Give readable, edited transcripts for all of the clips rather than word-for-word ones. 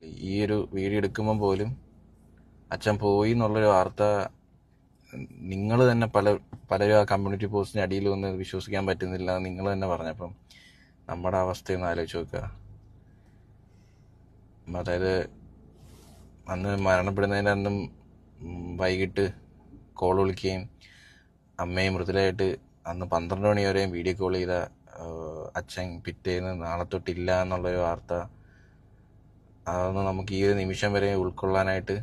ഈ ഒരു വീഡിയോ എടുക്കുമ്പോൾ പോലും അച്ഛൻ പോയി എന്നുള്ളൊരു വാർത്ത നിങ്ങൾ തന്നെ പലരും ആ കമ്മ്യൂണിറ്റി പോസ്റ്റിന് അടിയിൽ വന്ന് വിശ്വസിക്കാൻ പറ്റുന്നില്ല നിങ്ങൾ തന്നെ പറഞ്ഞപ്പം നമ്മുടെ അവസ്ഥയൊന്ന് ആലോചിച്ച് നോക്കുക. അതായത് അന്ന് മരണപ്പെടുന്നതിൻ്റെ അന്നും വൈകിട്ട് കോൾ വിളിക്കുകയും അമ്മയും മൃദുലയായിട്ട് അന്ന് 12 മണി വരെയും വീഡിയോ കോൾ ചെയ്ത അച്ഛൻ പിറ്റേന്ന് നാളെ തൊട്ടില്ല എന്നുള്ളൊരു വാർത്ത, അതൊന്നും നമുക്ക് ഈ ഒരു നിമിഷം വരെ ഉൾക്കൊള്ളാനായിട്ട്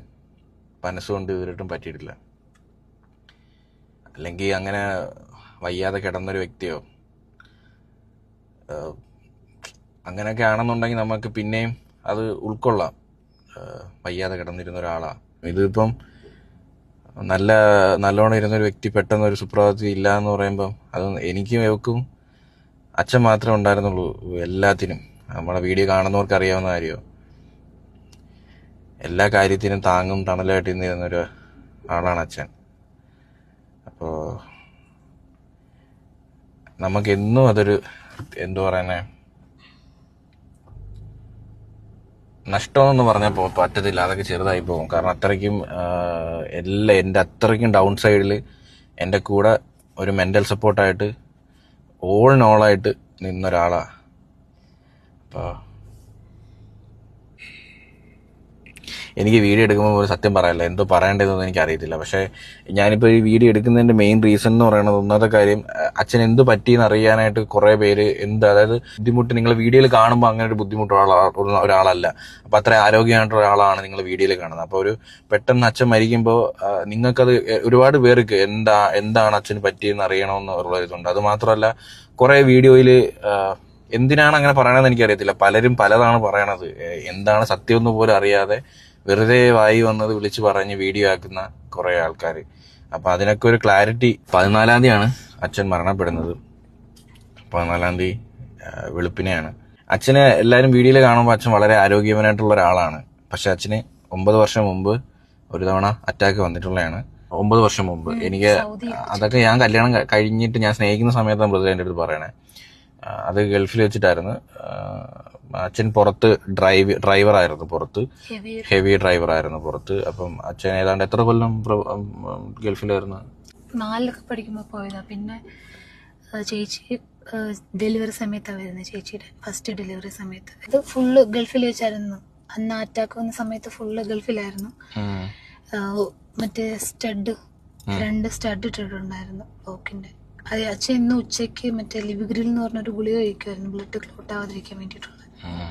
മനസ്സുകൊണ്ട് ഇവരിട്ടും പറ്റിയിട്ടില്ല. അല്ലെങ്കിൽ അങ്ങനെ വയ്യാതെ കിടന്നൊരു വ്യക്തിയോ അങ്ങനെയൊക്കെ ആണെന്നുണ്ടെങ്കിൽ നമുക്ക് പിന്നെയും അത് ഉൾക്കൊള്ളാം. വയ്യാതെ കിടന്നിരുന്ന ഒരാളാണ്. ഇതിപ്പം നല്ലോണം ഇരുന്നൊരു വ്യക്തി പെട്ടെന്ന് ഒരു സുപ്രഭാതത്തിൽ ഇല്ല എന്ന് പറയുമ്പം അത് എനിക്കും ഇവക്കും അച്ഛൻ മാത്രമേ ഉണ്ടായിരുന്നുള്ളൂ എല്ലാത്തിനും. നമ്മളെ വീഡിയോ കാണുന്നവർക്ക് അറിയാവുന്ന കാര്യമോ, എല്ലാ കാര്യത്തിനും താങ്ങും തണലായിട്ട് ഇരുന്നിരുന്നൊരു ആളാണ് അച്ഛൻ. അപ്പോൾ നമുക്കെന്നും അതൊരു എന്തു പറയുന്നേ നഷ്ടമെന്ന് പറഞ്ഞാൽ പറ്റത്തില്ല, അതൊക്കെ ചെറുതായി പോകും. കാരണം അത്രയ്ക്കും എൻ്റെ അത്രയ്ക്കും ഡൗൺ സൈഡിൽ എൻ്റെ കൂടെ ഒരു മെൻ്റൽ സപ്പോർട്ടായിട്ട് ഓൾ ഇൻ ഓളായിട്ട് നിന്നൊരാളാണ്. അപ്പോൾ എനിക്ക് വീഡിയോ എടുക്കുമ്പോൾ ഒരു സത്യം പറയാനില്ല, എന്തോ പറയേണ്ടതെന്ന് എനിക്ക് അറിയത്തില്ല. പക്ഷേ ഞാനിപ്പോൾ ഈ വീഡിയോ എടുക്കുന്നതിൻ്റെ മെയിൻ റീസൺ എന്ന് പറയുന്നത് ഒന്നാമത്തെ കാര്യം, അച്ഛൻ എന്ത് പറ്റിയെന്ന് അറിയാനായിട്ട് കുറേ പേര് അതായത് ബുദ്ധിമുട്ട് നിങ്ങൾ വീഡിയോയിൽ കാണുമ്പോൾ അങ്ങനെ ഒരു ബുദ്ധിമുട്ടുള്ള ഒരാളല്ല. അപ്പോൾ അത്ര ആരോഗ്യമായിട്ടുള്ള ഒരാളാണ് നിങ്ങൾ വീഡിയോയിൽ കാണുന്നത്. അപ്പോൾ ഒരു പെട്ടെന്ന് അച്ഛൻ മരിക്കുമ്പോൾ നിങ്ങൾക്കത് ഒരുപാട് പേർക്ക് എന്താണ് അച്ഛന് പറ്റിയെന്ന് അറിയണമെന്നുള്ള ഇതുണ്ട്. അത് മാത്രമല്ല കുറേ വീഡിയോയിൽ എന്തിനാണ് അങ്ങനെ പറയണമെന്ന് എനിക്കറിയത്തില്ല, പലരും പലതാണ് പറയണത്. എന്താണ് സത്യമെന്ന് പോലും അറിയാതെ വെറുതെ വായി വന്നത് വിളിച്ച് പറഞ്ഞ് വീഡിയോ ആക്കുന്ന കുറേ ആൾക്കാർ. അപ്പം അതിനൊക്കെ ഒരു ക്ലാരിറ്റി. 14-ാം തീയതിയാണ് അച്ഛൻ മരണപ്പെടുന്നത്. 14-ാം തീയതി വെളുപ്പിനെയാണ്. അച്ഛനെ എല്ലാവരും വീഡിയോയിൽ കാണുമ്പോൾ അച്ഛൻ വളരെ ആരോഗ്യവാനായിട്ടുള്ള ഒരാളാണ്. പക്ഷെ അച്ഛന് 9 വർഷം മുമ്പ് ഒരു തവണ അറ്റാക്ക് വന്നിട്ടുള്ളതാണ്. 9 വർഷം മുമ്പ്. എനിക്ക് അതൊക്കെ ഞാൻ കല്യാണം കഴിഞ്ഞിട്ട് ഞാൻ സ്നേഹിക്കുന്ന സമയത്താണ് മൃദുല എൻ്റെ അടുത്ത് പറയണേ. അത് ഗൾഫിൽ വെച്ചിട്ടായിരുന്നു. അച്ഛൻ പുറത്ത് ഡ്രൈവറായിരുന്നു, പുറത്ത് ഹെവി ഡ്രൈവറായിരുന്നു പുറത്ത്. അപ്പം അച്ഛൻ ഏതാണ്ട് എത്ര കൊല്ലം ഗൾഫിലായിരുന്നു? 4 പഠിക്കുമ്പോൾ പോയതാ. പിന്നെ ചേച്ചി ഡെലിവറി സമയത്താണ് വരുന്നത്, ചേച്ചിയുടെ ഫസ്റ്റ് ഡെലിവറി സമയത്ത്. ഇത് ഫുള്ള് ഗൾഫിൽ വെച്ചായിരുന്നു. അന്ന് അറ്റാക്ക് വന്ന സമയത്ത് ഫുള്ള് ഗൾഫിലായിരുന്നു. മറ്റേ 2 സ്റ്റഡ് ഇട്ടിട്ടുണ്ടായിരുന്നു ബ്ലോക്കിന്റെ. അത് അച്ഛൻ ഇന്ന് ഉച്ചയ്ക്ക് മറ്റേ ലിവിഗ്രിൽ എന്ന് പറഞ്ഞൊരു ഗുളിക കഴിക്കുമായിരുന്നു, ബ്ലഡ് ക്ലോട്ട് ആവാതിരിക്കാൻ വേണ്ടിയിട്ടുള്ളത്.